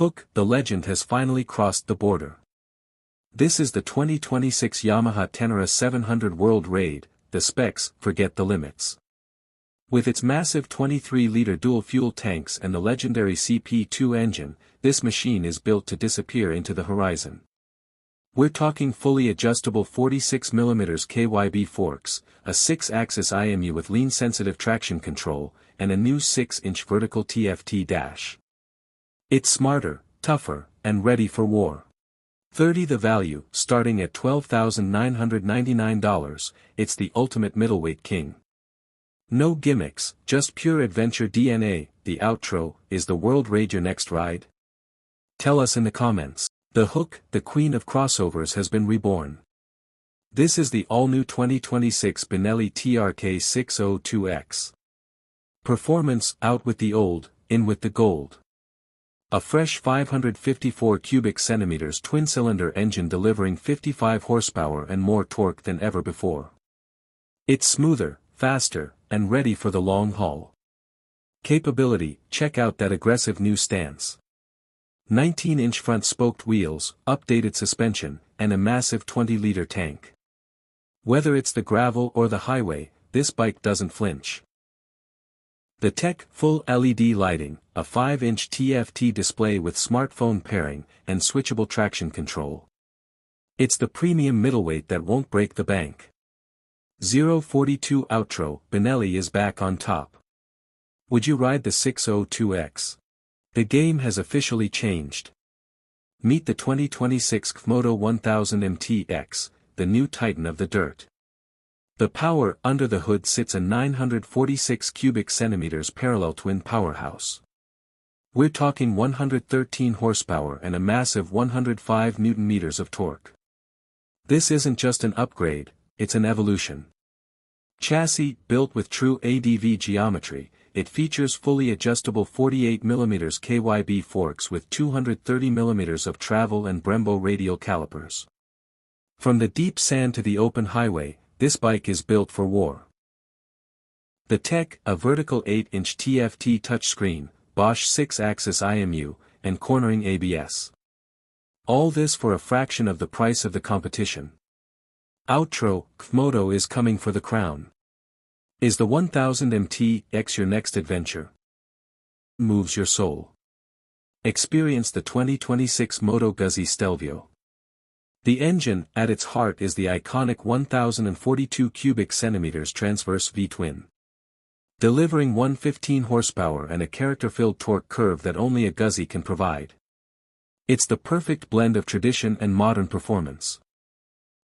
Hook, the legend has finally crossed the border. This is the 2026 Yamaha Ténéré 700 World Raid. The specs, forget the limits. With its massive 23-liter dual-fuel tanks and the legendary CP2 engine, this machine is built to disappear into the horizon. We're talking fully adjustable 46mm KYB forks, a 6-axis IMU with lean-sensitive traction control, and a new 6-inch vertical TFT dash. It's smarter, tougher, and ready for war. The value, starting at $12,999, it's the ultimate middleweight king. No gimmicks, just pure adventure DNA. The outro, is the World Raid your next ride? Tell us in the comments. The Hook, the queen of crossovers, has been reborn. This is the all-new 2026 Benelli TRK 602X. Performance, out with the old, in with the gold. A fresh 554 cubic centimeters twin-cylinder engine delivering 55 horsepower and more torque than ever before. It's smoother, faster, and ready for the long haul. Capability, check out that aggressive new stance. 19-inch front spoked wheels, updated suspension, and a massive 20-liter tank. Whether it's the gravel or the highway, this bike doesn't flinch. The tech, full LED lighting, a 5-inch TFT display with smartphone pairing, and switchable traction control. It's the premium middleweight that won't break the bank. 042 outro, Benelli is back on top. Would you ride the 602X? The game has officially changed. Meet the 2026 CFMOTO 1000 MTX, the new titan of the dirt. The power under the hood sits a 946 cubic centimeters parallel twin powerhouse. We're talking 113 horsepower and a massive 105 Newton meters of torque. This isn't just an upgrade, it's an evolution. Chassis, built with true ADV geometry, it features fully adjustable 48mm KYB forks with 230mm of travel and Brembo radial calipers. From the deep sand to the open highway, this bike is built for war. The tech, a vertical 8-inch TFT touchscreen, Bosch 6-axis IMU, and cornering ABS. All this for a fraction of the price of the competition. Outro, CFMOTO is coming for the crown. Is the 1000 MTX your next adventure? Moves your soul. Experience the 2026 Moto Guzzi Stelvio. The engine, at its heart, is the iconic 1042 cubic centimeters Transverse V-twin. Delivering 115 horsepower and a character-filled torque curve that only a Guzzi can provide. It's the perfect blend of tradition and modern performance.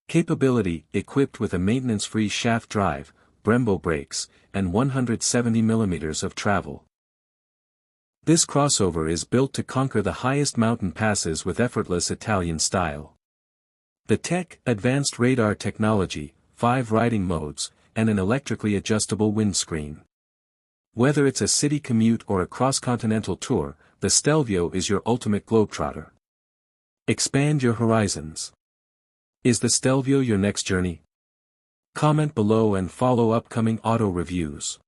Capability, equipped with a maintenance-free shaft drive, Brembo brakes, and 170mm of travel. This crossover is built to conquer the highest mountain passes with effortless Italian style. The tech, advanced radar technology, 5 riding modes, and an electrically adjustable windscreen. Whether it's a city commute or a cross-continental tour, the Stelvio is your ultimate globetrotter. Expand your horizons. Is the Stelvio your next journey? Comment below and follow upcoming auto reviews.